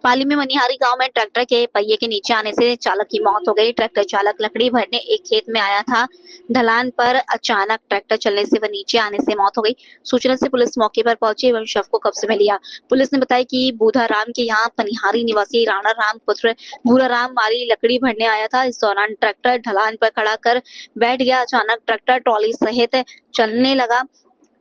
पाली में मनिहारी गांव में ट्रैक्टर के पहिए के नीचे आने से चालक की मौत हो गई। ट्रैक्टर चालक लकड़ी भरने एक खेत में आया था। ढलान पर अचानक ट्रैक्टर चलने से वह नीचे आने से मौत हो गई। सूचना से पुलिस मौके पर पहुंची एवं शव को कब्जे में लिया। पुलिस ने बताया कि बूधा राम के यहाँ पनिहारी निवासी राणा राम पुत्र भूरा राम माली लकड़ी भरने आया था। इस दौरान ट्रैक्टर ढलान पर खड़ा कर बैठ गया। अचानक ट्रैक्टर ट्रॉली सहित चलने लगा।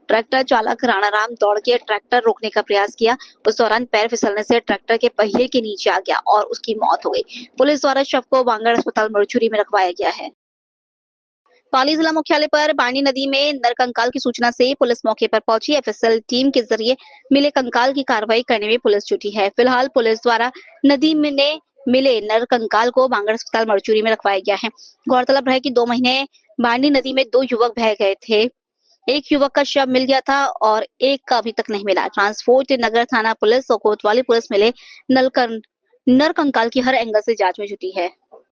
ट्रैक्टर चालक राणा राम दौड़ के ट्रैक्टर रोकने का प्रयास किया। उस दौरान पैर फिसलने से ट्रैक्टर के पहिए के नीचे आ गया और उसकी मौत हो गई। पुलिस द्वारा शव को बांगड़ अस्पताल मरचुरी में रखवाया गया है। पाली जिला मुख्यालय पर बाणी नदी में नरकंकाल की सूचना से पुलिस मौके पर पहुंची। एफएसएल टीम के जरिए मिले कंकाल की कार्रवाई करने में पुलिस जुटी है। फिलहाल पुलिस द्वारा नदी में मिले नरकंकाल को बांगड़ अस्पताल मरचुरी में रखवाया गया है। गौरतलब है कि 2 महीने बाणी नदी में 2 युवक बह गए थे। एक युवक का शव मिल गया था और एक का अभी तक नहीं मिला। ट्रांसपोर्ट नगर थाना पुलिस और कोतवाली पुलिस मिले नरकंकाल की हर एंगल से जांच में जुटी है।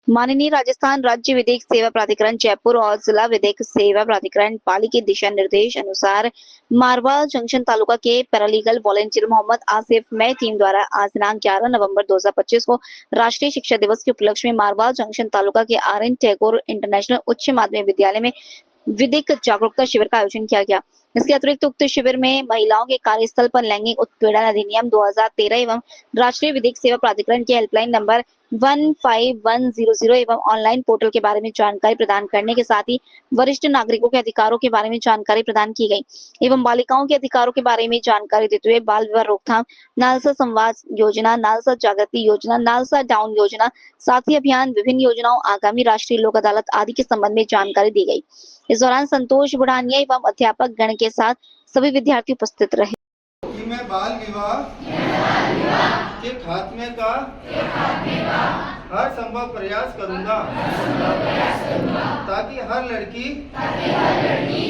माननीय राजस्थान राज्य विधिक सेवा प्राधिकरण जयपुर और जिला विधिक सेवा प्राधिकरण पाली के दिशा निर्देश अनुसार मारवा जंक्शन तालुका के पैरालीगल वॉलेंटियर मोहम्मद आसिफ मई टीम द्वारा आज दिनांक 11 नवंबर 2025 को राष्ट्रीय शिक्षा दिवस के उपलक्ष्य में मारवा जंक्शन तालुका के आर.एन. टैगोर इंटरनेशनल उच्च माध्यमिक विद्यालय में विधिक जागरूकता शिविर का आयोजन किया गया। इसके अतिरिक्त उक्त शिविर में महिलाओं के कार्यस्थल पर लैंगिक उत्पीड़न अधिनियम 2013 एवं राष्ट्रीय विधिक सेवा प्राधिकरण के हेल्पलाइन नंबर 15100 एवं ऑनलाइन पोर्टल के बारे में जानकारी प्रदान करने के साथ ही वरिष्ठ नागरिकों के अधिकारों के बारे में जानकारी प्रदान की गई एवं बालिकाओं के अधिकारों के बारे में जानकारी देते हुए बाल विवाह रोकथाम, नालसा संवाद योजना, नालसा जागृति योजना, नालसा डाउन योजना, साथी अभियान, विभिन्न योजनाओं, आगामी राष्ट्रीय लोक अदालत आदि के संबंध में जानकारी दी गई। इस दौरान संतोष बुढ़ानिया एवं अध्यापक गण के साथ सभी विद्यार्थी उपस्थित रहे। कि मैं बाल विवाह के खात्मे का हर संभव प्रयास करूंगा ताकि हर लड़की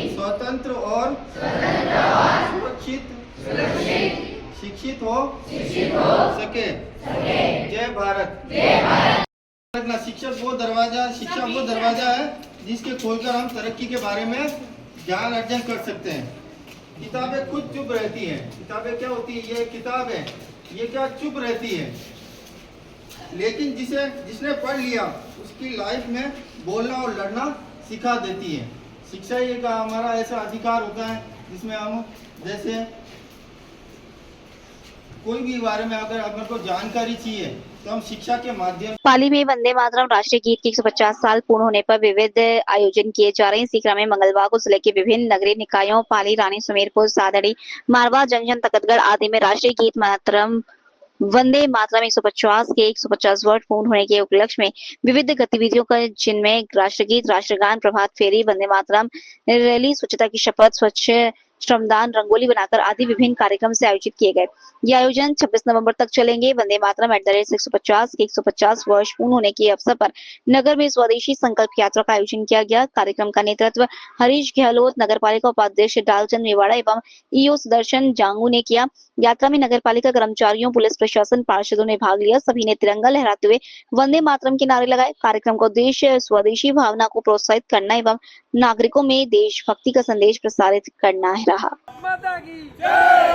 स्वतंत्र और सुरक्षित शिक्षित हो सके। जय भारत। शिक्षा वो दरवाजा है जिसके खोलकर हम तरक्की के बारे में ज्ञान अर्जन कर सकते हैं। किताबें खुद चुप रहती हैं। किताबें क्या होती है? ये किताब है, ये क्या चुप रहती है, लेकिन जिसने पढ़ लिया उसकी लाइफ में बोलना और लड़ना सिखा देती है। शिक्षा एक हमारा ऐसा अधिकार होता है जिसमें हम जैसे कोई भी बारे में अगर हमें को जानकारी चाहिए तो हम शिक्षा के माध्यम। पाली में वंदे मातरम राष्ट्रीय गीत के 150 साल पूर्ण होने पर विविध आयोजन किए जा रहे हैं। इसी क्रम में मंगलवार को जिले के विभिन्न नगरीय निकायों पाली, रानी सुमेरपुर, सादड़ी, मारवा जंक्शन, तकतगढ़ आदि में राष्ट्रीय गीत मातरम वंदे मातरम 150 के 150 वर्ष पूर्ण होने के उपलक्ष्य में विविध गतिविधियों का जिनमें राष्ट्रगीत, राष्ट्रगान, प्रभात फेरी, वंदे मातरम रैली, स्वच्छता की शपथ, स्वच्छ श्रमदान, रंगोली बनाकर आदि विभिन्न कार्यक्रम से आयोजित किए गए। ये आयोजन 26 नवंबर तक चलेंगे। वंदे मातरम @150 के 150 वर्ष पूर्ण होने के अवसर पर नगर में स्वदेशी संकल्प यात्रा का आयोजन किया गया। कार्यक्रम का नेतृत्व हरीश गहलोत, नगर पालिका उपाध्यक्ष डालचंद मेवाड़ा एवं ईओ सुदर्शन जांगू ने किया। यात्रा में नगर पालिका कर्मचारियों, पुलिस प्रशासन, पार्षदों ने भाग लिया। सभी ने तिरंगा लहराते हुए वंदे मातरम के नारे लगाए। कार्यक्रम का उद्देश्य स्वदेशी भावना को प्रोत्साहित करना एवं नागरिकों में देशभक्ति का संदेश प्रसारित करना रहा। माता की जय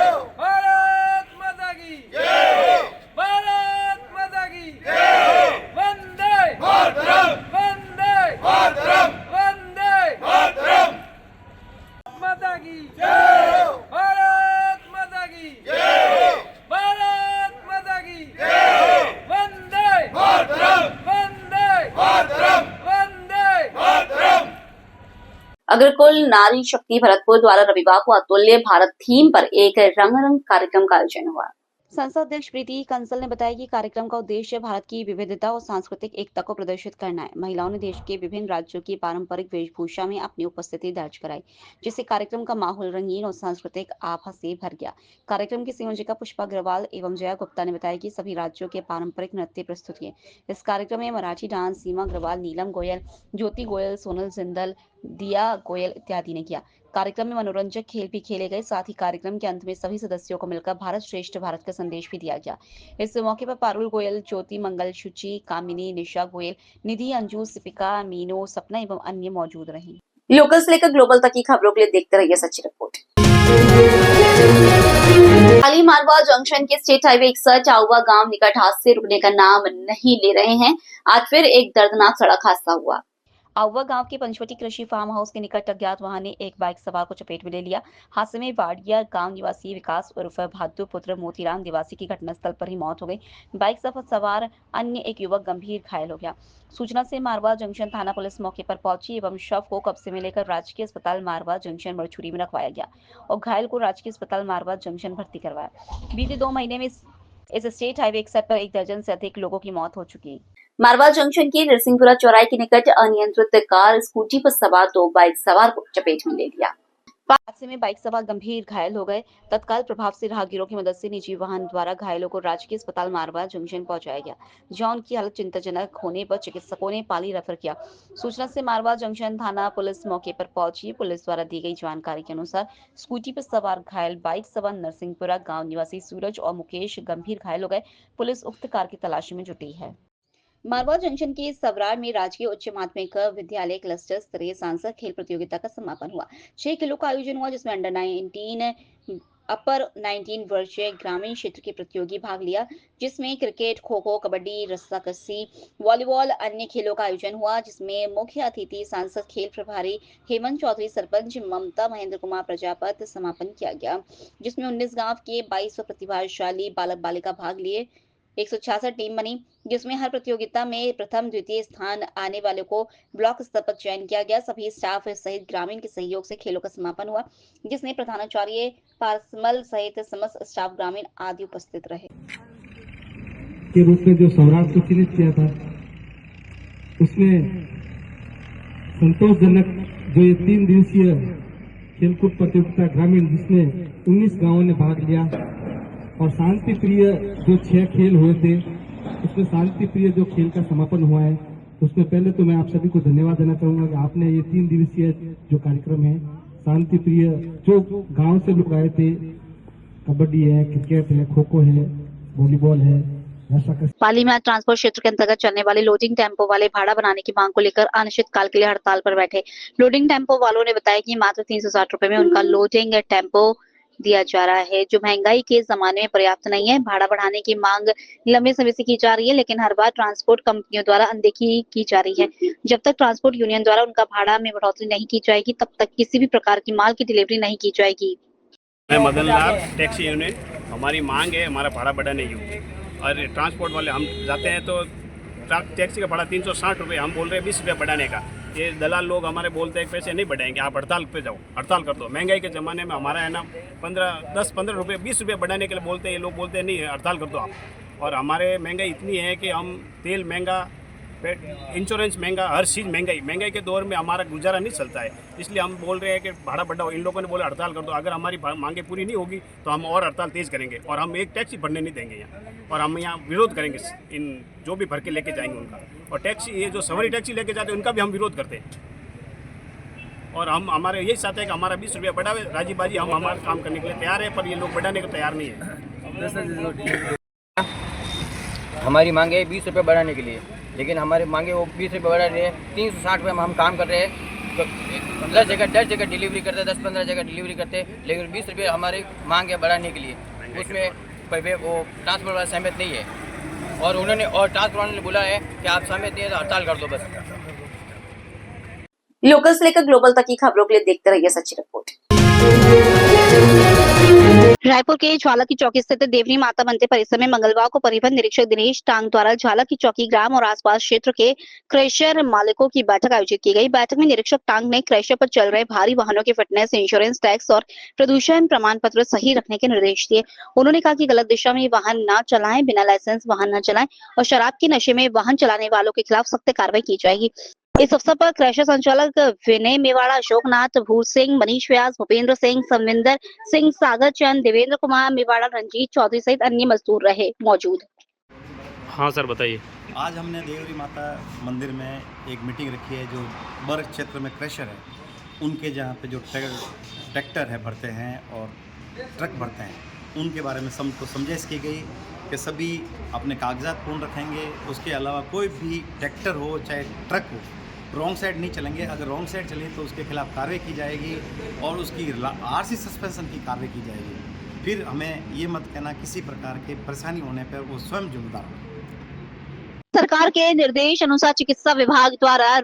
हो, भारत माता की जय हो, भारत माता की जय हो, वंदे मातरम, वंदे मातरम, वंदे मातरम, माता की जय हो, भारत माता की जय हो, भारत माता की जय हो, वंदे मातरम, वंदे मातरम, वंदे मातरम। अग्रकुल नारी शक्ति भरतपुर द्वारा रविवार को अतुल्य भारत थीम पर एक रंगारंग कार्यक्रम का आयोजन हुआ। संसद अध्यक्ष प्रीति कंसल ने बताया कि कार्यक्रम का उद्देश्य भारत की विविधता और सांस्कृतिक एकता को प्रदर्शित करना है। महिलाओं ने देश के विभिन्न राज्यों की पारंपरिक वेशभूषा में अपनी उपस्थिति दर्ज कराई, जिससे कार्यक्रम का माहौल रंगीन और सांस्कृतिक आभा से भर गया। कार्यक्रम की संयोजिका पुष्पा अग्रवाल एवं जया गुप्ता ने बताया कि सभी राज्यों के पारंपरिक नृत्य प्रस्तुत किए। इस कार्यक्रम में मराठी डांस सीमा अग्रवाल, नीलम गोयल, ज्योति गोयल, सोनल जिंदल, दिया गोयल इत्यादि ने किया। कार्यक्रम में मनोरंजक खेल भी खेले गए। साथ ही कार्यक्रम के अंत में सभी सदस्यों को मिलकर भारत श्रेष्ठ भारत का संदेश भी दिया गया। इस मौके पर पारुल गोयल, ज्योति मंगल, शुचि, कामिनी, निशा गोयल, निधि, अंजू, सिपिका, मीनू, सपना एवं अन्य मौजूद रहे। लोकल से लेकर ग्लोबल तक की खबरों के लिए देखते रहिए सच्ची रिपोर्ट। पाली मारवा जंक्शन के स्टेट हाईवे 61 आउवा गांव निकट हादसे रुकने का नाम नहीं ले रहे हैं। आज फिर एक दर्दनाक सड़क हादसा हुआ। आउवा गांव के पंचवटी कृषि फार्म हाउस के निकट अज्ञात वाहन ने एक बाइक सवार को चपेट में ले लिया। हादसे में वाडिया गांव निवासी विकास उर्फ भादु पुत्र मोतीराम निवासी की घटनास्थल पर ही मौत हो गई। बाइक सवार अन्य एक युवक गंभीर घायल हो गया। सूचना से मारवा जंक्शन थाना पुलिस मौके पर पहुंची एवं शव को कब्जे में लेकर राजकीय अस्पताल मारवा जंक्शन मरछुरी में रखवाया गया और घायल को राजकीय अस्पताल मारवा जंक्शन भर्ती करवाया। बीते 2 महीने में इस स्टेट हाईवे 61 पर 1 दर्जन से अधिक लोगों की मौत हो चुकी। मारवा जंक्शन के नरसिंहपुरा चौराहे के निकट अनियंत्रित कार स्कूटी पर सवार 2 बाइक सवार को चपेट में ले लिया। हादसे में बाइक सवार गंभीर घायल हो गए। तत्काल प्रभाव से राहगीरों की मदद से निजी वाहन द्वारा घायलों को राजकीय अस्पताल मारवा जंक्शन पहुंचाया गया, जहां उनकी हालत चिंताजनक होने पर चिकित्सकों ने पाली रेफर किया। सूचना से मारवा जंक्शन थाना पुलिस मौके पर पहुंची। पुलिस द्वारा दी गई जानकारी के अनुसार स्कूटी पर सवार घायल बाइक सवार नरसिंहपुरा गाँव निवासी सूरज और मुकेश गंभीर घायल हो गए। पुलिस उक्त कार की तलाशी में जुटी है। मारवा जंक्शन के सवरार में राजकीय उच्च माध्यमिक विद्यालय क्लस्टर स्तरीय सांसद खेल प्रतियोगिता का समापन हुआ। 6 किलो का आयोजन हुआ, जिसमें अंडर 19 अपर 19 वर्षीय ग्रामीण क्षेत्र के प्रतियोगी भाग लिया, जिसमें क्रिकेट, खो खो, कबड्डी, रस्साकसी, वॉलीबॉल अन्य खेलों का आयोजन हुआ, जिसमें मुख्य अतिथि सांसद खेल प्रभारी हेमंत चौधरी, सरपंच ममता महेंद्र कुमार प्रजापत समापन किया गया, जिसमें 19 गांव के 22 प्रतिभाशाली बालक बालिका भाग लिए। 166 टीम बनी, जिसमें हर प्रतियोगिता में प्रथम द्वितीय स्थान आने वाले को ब्लॉक स्तर पर चयन किया गया। सभी स्टाफ सहित ग्रामीण के सहयोग से खेलों का समापन हुआ, जिसमें प्रधानाचार्य पारसमल सहित समस्त स्टाफ ग्रामीण आदि उपस्थित रहे। के रूप में जो सम्राट को चिन्हित किया था, उसमें संतोषजनक जो ये 3 दिवसीय खेलकूद प्रतियोगिता ग्रामीण, जिसमें 19 गांवों ने भाग लिया और शांति प्रिय जो 6 खेल हुए थे, उसमें शांति प्रिय जो खेल का समापन हुआ है, उसमें पहले तो मैं आप सभी को धन्यवाद देना चाहूंगा कि आपने ये 3 दिवसीय जो कार्यक्रम है, शांति प्रिय जो गांव से लोग आए थे, कबड्डी है, क्रिकेट है, खो खो है, वॉलीबॉल है, पाली में ट्रांसपोर्ट क्षेत्र के अंतर्गत चलने वाले लोडिंग टेम्पो वाले भाड़ा बढ़ाने की मांग को लेकर अनिश्चित काल के लिए हड़ताल पर बैठे लोडिंग टेम्पो वालों ने बताया कि मात्र 360 रुपए में उनका लोडिंग टेम्पो दिया जा रहा है, जो महंगाई के जमाने में पर्याप्त नहीं है। भाड़ा बढ़ाने की मांग लंबे समय से की जा रही है, लेकिन हर बार ट्रांसपोर्ट कंपनियों द्वारा अनदेखी की जा रही है। जब तक ट्रांसपोर्ट यूनियन द्वारा उनका भाड़ा में बढ़ोतरी नहीं की जाएगी, तब तक किसी भी प्रकार की माल की डिलीवरी नहीं की जाएगी। मैं मदन लाल, टैक्सी यूनियन। हमारी मांग है हमारा भाड़ा बढ़ाने की, और ट्रांसपोर्ट वाले हम जाते हैं तो टैक्सी का भाड़ा 360 रुपये, हम बोल रहे हैं 20 रुपये बढ़ाने का। ये दलाल लोग हमारे बोलते हैं पैसे नहीं बढ़ाएंगे, आप हड़ताल पे जाओ, हड़ताल कर दो। महंगाई के ज़माने में हमारा है ना 10-15 रुपये 20 रुपये बढ़ाने के लिए बोलते हैं ये लोग, बोलते हैं नहीं हड़ताल कर दो आप। और हमारे महंगाई इतनी है कि हम तेल महंगा, इंश्योरेंस महंगा, हर चीज़ महंगाई के दौर में हमारा गुजारा नहीं चलता है। इसलिए हम बोल रहे हैं कि भाड़ा बढ़ाओ। इन लोगों ने बोला हड़ताल कर दो। अगर हमारी मांगे पूरी नहीं होगी तो हम और हड़ताल तेज़ करेंगे, और हम एक टैक्सी भरने नहीं देंगे यहाँ, और हम यहाँ विरोध करेंगे इन जो भी भर के लेके जाएंगे उनका। और टैक्सी, ये जो सवारी टैक्सी लेके जाते हैं उनका भी हम विरोध करते हैं। और हम हमारे यही चाहते हैं कि हमारा 20 रुपया बढ़ावे। राजी बाजी हम हमारा काम करने के लिए तैयार है, पर ये लोग बढ़ाने को तैयार नहीं है। हमारी मांग है 20 रुपये बढ़ाने के लिए, लेकिन हमारे मांगे वो 20 रुपये बढ़ा रहे हैं। 360 रुपये में हम काम कर रहे हैं, तो 10 जगह डिलीवरी करते हैं, 10-15 जगह डिलीवरी करते हैं, लेकिन 20 रुपये हमारी मांग है बढ़ाने के लिए। उसमें वो ट्रांसपोर्ट वाला सहमत नहीं है, और ट्रांसपोर्ट वाले ने बोला है कि आप सहमत नहीं है तो हड़ताल कर दो बस। लोकल से लेकर ग्लोबल तक की खबरों के लिए देखते रहिए सच्ची रिपोर्ट। रायपुर के ज्वाला की चौकी स्थित देवनी माता मंदिर परिसर में मंगलवार को परिवहन निरीक्षक दिनेश टांग द्वारा ज्वाला की चौकी ग्राम और आसपास क्षेत्र के क्रैशर मालिकों की बैठक आयोजित की गई। बैठक में निरीक्षक टांग ने क्रैशर पर चल रहे भारी वाहनों के फिटनेस, इंश्योरेंस, टैक्स और प्रदूषण प्रमाण पत्र सही रखने के निर्देश दिए। उन्होंने कहा कि गलत दिशा में वाहन न चलाएं, बिना लाइसेंस वाहन न चलाएं और शराब के नशे में वाहन चलाने वालों के खिलाफ सख्त कार्रवाई की जाएगी। इस अवसर पर क्रैशर संचालक विनय मेवाड़ा, अशोकनाथ, भूर सिंह, मनीष व्यास, भूपेंद्र सिंह, समविंदर सिंह, सागर चंद, देवेंद्र कुमार मेवाड़ा, रंजीत चौधरी सहित अन्य मजदूर रहे मौजूद। हाँ सर बताइए। आज हमने देवरी माता मंदिर में एक मीटिंग रखी है। जो बर्ग क्षेत्र में क्रैशर है, उनके जहाँ पे जो ट्रैक्टर है भरते हैं और ट्रक भरते हैं, उनके बारे में सबको समझाइश की गई कि सभी अपने कागजात पूर्ण रखेंगे। उसके अलावा कोई भी ट्रैक्टर हो चाहे ट्रक हो, रॉन्ग साइड नहीं चलेंगे। अगर रॉन्ग साइड चले तो उसके खिलाफ कार्रवाई की जाएगी और उसकी आरसी सस्पेंशन की कार्रवाई की जाएगी। फिर हमें ये मत कहना किसी प्रकार की परेशानी होने पर वो स्वयं जिम्मेदार हो। सरकार के निर्देश अनुसार चिकित्सा विभाग द्वारा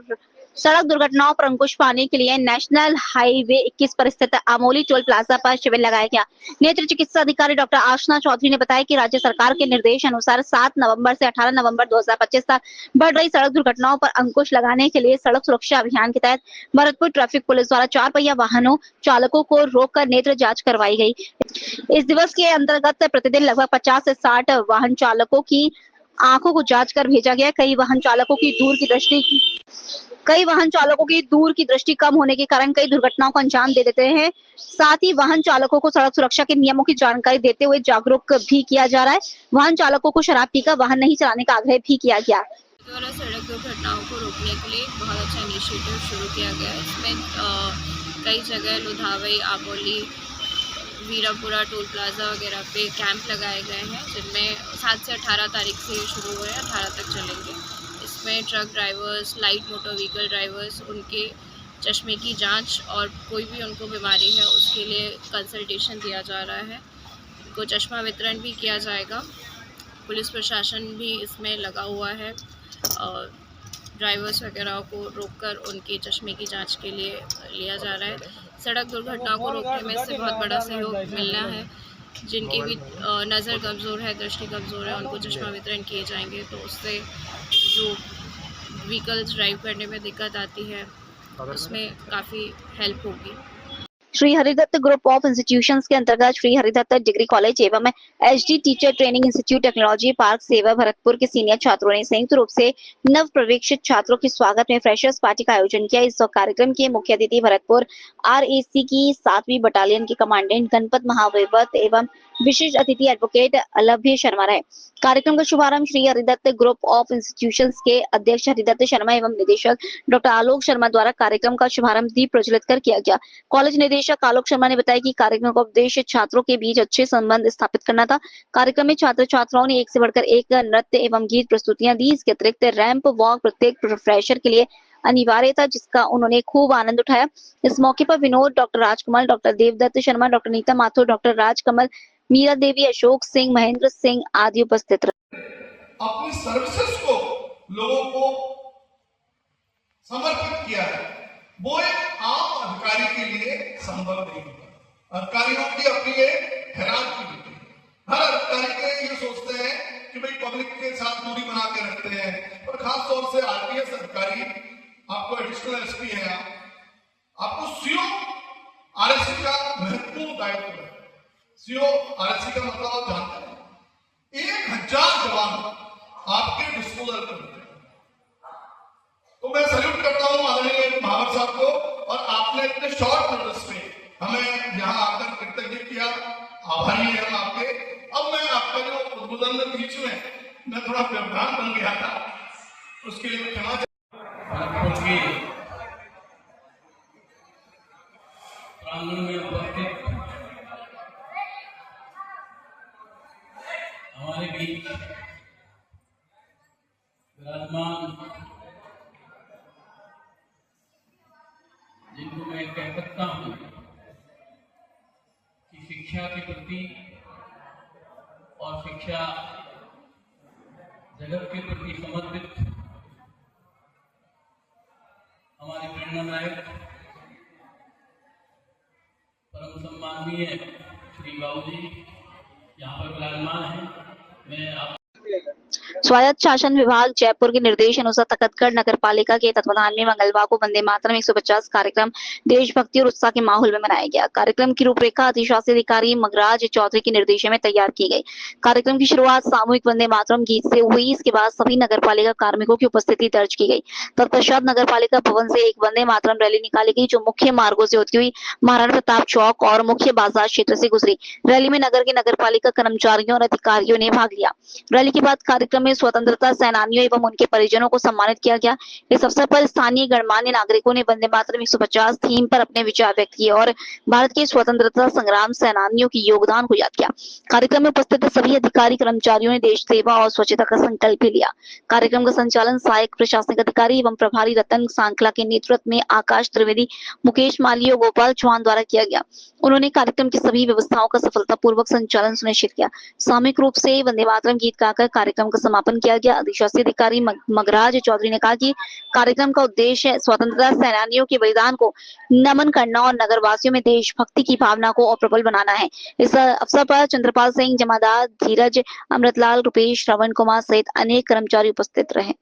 सड़क दुर्घटनाओं पर अंकुश पाने के लिए नेशनल हाईवे 21 पर स्थित अमोली टोल प्लाजा पर शिविर लगाया गया। नेत्र चिकित्सा अधिकारी डॉक्टर आशना चौधरी ने बताया कि राज्य सरकार के निर्देश अनुसार 7 नवंबर से 18 नवंबर 2025 तक बढ़ रही सड़क दुर्घटनाओं पर अंकुश लगाने के लिए सड़क सुरक्षा अभियान के तहत भरतपुर ट्रैफिक पुलिस द्वारा 4 पहिया वाहनों चालकों को रोककर नेत्र जांच करवाई गई। इस दिवस के अंतर्गत प्रतिदिन लगभग 50 से 60 वाहन चालकों की आंखों को जांच कर भेजा गया। कई वाहन चालकों की दूर की दृष्टि कम होने के कारण कई दुर्घटनाओं को अंजाम दे देते हैं। साथ ही वाहन चालकों को सड़क सुरक्षा के नियमों की जानकारी देते हुए जागरूक भी किया जा रहा है। वाहन चालकों को शराब पीकर वाहन नहीं चलाने का आग्रह भी किया गया। द्वारा सड़क दुर्घटनाओं को रोकने के लिए बहुत अच्छा इनिशिएटिव शुरू किया गया है। इसमें कई जगह लुधावई, आबोली, वीरापुरा, टोल प्लाजा वगैरह पे कैंप लगाए गए हैं, जिनमें 7 से 18 तारीख से शुरू हो रहे हैं, 18 तक चलेंगे। इसमें truck drivers, light motor vehicle drivers, उनके चश्मे की जांच और कोई भी उनको बीमारी है उसके लिए कंसल्टेशन दिया जा रहा है। उनको चश्मा वितरण भी किया जाएगा। पुलिस प्रशासन भी इसमें लगा हुआ है और ड्राइवर्स वगैरह को रोककर उनके चश्मे की जांच के लिए लिया जा रहा है। सड़क दुर्घटनाओं को रोकने में इससे बहुत बड़ा सहयोग मिलना है। जिनकी भी नज़र कमज़ोर है, दृष्टि कमज़ोर है, उनको चश्मा वितरण किए जाएंगे, तो उससे जो व्हीकल्स ड्राइव करने में दिक्कत आती है उसमें काफ़ी हेल्प होगी। Shri Haridatt group of institutions के अंतर्गत श्री हरिदत्त डिग्री कॉलेज एवं HD teacher training institute technology park सेवा भरतपुर के सीनियर छात्रों ने संयुक्त रूप से नव प्रवेशित छात्रों के स्वागत में फ्रेशर्स पार्टी का आयोजन किया। इस कार्यक्रम के मुख्य अतिथि भरतपुर आरएसी की 7वीं बटालियन के कमांडेंट गणपत महाविवत एवं विशेष अतिथि एडवोकेट अलभ्य शर्मा रहे। कार्यक्रम का शुभारंभ Shri Haridatt group of institutions के अध्यक्ष हरिदत्त शर्मा एवं निदेशक डॉक्टर आलोक शर्मा द्वारा कार्यक्रम का शुभारंभ दीप प्रज्वलित कर किया गया। कॉलेज निदेशक आलोक शर्मा ने बताया कि कार्यक्रम का उद्देश्य छात्रों के बीच अच्छे संबंध स्थापित करना था। कार्यक्रम में छात्र छात्राओं ने एक से बढ़कर एक नृत्य एवं गीत प्रस्तुतियां दी। इसके अतिरिक्त रैंप वॉक प्रत्येक फ्रेशर के लिए अनिवार्य था, जिसका उन्होंने खूब आनंद उठाया। इस मौके पर Vinod, doctor Rajkamal, doctor Devdatt Sharma, doctor Nita Mathur, doctor Rajkamal, Meera Devi, Ashok Singh, Mahendra Singh आदि उपस्थित रहे। अपनी सर्विसेज को लोगों को समर्पित किया है, वो एक आम अधिकारी के लिए संभव नहीं होता। अधिकारियों की अपनी एक हैरान की होती है। हर अधिकारी के ये सोचते हैं कि भाई पब्लिक के साथ दूरी बना के रखते हैं, और खास तौर से आरपीएस अधिकारी, आपको एडिशनल एसपी है, आपको सीओ आरएससी का महत्वपूर्ण दायित्व है। सीओ आरएससी का मतलब आप जानते हैं, 1000 जवान आपके डिस्पोजल पर होते हैं। तो मैं सैल्यूट करता हूं आदरणीय महावर साहब को, और आपने इतने शॉर्ट नोटिस में हमें यहाँ आकर कृतज्ञ किया, आभारी है हम आपके। अब मैं आपका जो उद्बोधन में बीच में मैं थोड़ा व्यवधान बन गया था, उसके लिए क्षमा प्रांगण में उपस्थित हमारे बीच विराजमान, जिनको मैं कह सकता हूं कि शिक्षा के प्रति और शिक्षा जगत के प्रति समर्पित हमारे प्रेरणादायक परम सम्माननीय श्री बाबू जी यहाँ पर विराजमान हैं। मैं आप स्वायत्त शासन विभाग जयपुर के निर्देश अनुसार तखतगढ़ नगर पालिका के तत्वाधान में मंगलवार को वंदे मातरम 150 कार्यक्रम देशभक्ति और उत्साह के माहौल में मनाया गया। कार्यक्रम की रूपरेखा अधिशासी अधिकारी मगराज चौधरी के निर्देशन में तैयार की गई। कार्यक्रम की शुरुआत सामूहिक वंदे मातरम गीत से हुई। इसके बाद सभी नगर पालिका कार्मिकों की उपस्थिति दर्ज की गई। तत्पश्चात नगर पालिका भवन से एक वंदे मातरम रैली निकाली गई, जो मुख्य मार्गों से होती हुई महाराणा प्रताप चौक और मुख्य बाजार क्षेत्र से गुजरी। रैली में नगर के नगर पालिका कर्मचारियों और अधिकारियों ने भाग लिया। रैली के बाद कार्यक्रम में में स्वतंत्रता सेनानियों एवं उनके परिजनों को सम्मानित किया गया। इस अवसर पर स्थानीय गणमान्य नागरिकों ने वंदे मातरम 150 थीम पर अपने विचार व्यक्त किए और भारत के स्वतंत्रता संग्राम सेनानियों के योगदान को याद किया। कार्यक्रम में उपस्थित सभी अधिकारी कर्मचारियों ने देश सेवा और स्वच्छता का संकल्प भी लिया। कार्यक्रम का संचालन सहायक प्रशासनिक अधिकारी एवं प्रभारी रतन सांकला के नेतृत्व में आकाश त्रिवेदी, मुकेश माली और गोपाल चौहान द्वारा किया गया। उन्होंने कार्यक्रम की सभी व्यवस्थाओं का सफलतापूर्वक संचालन सुनिश्चित किया। सामूहिक रूप से वंदे मातरम गीत गाकर कार्यक्रम का समापन किया गया। अधिशासी अधिकारी मगराज चौधरी ने कहा कि कार्यक्रम का उद्देश्य स्वतंत्रता सेनानियों के बलिदान को नमन करना और नगरवासियों में देशभक्ति की भावना को और प्रबल बनाना है। इस अवसर पर चंद्रपाल सिंह, जमादार धीरज, अमृतलाल, रुपेश, श्रवण कुमार सहित अनेक कर्मचारी उपस्थित रहे।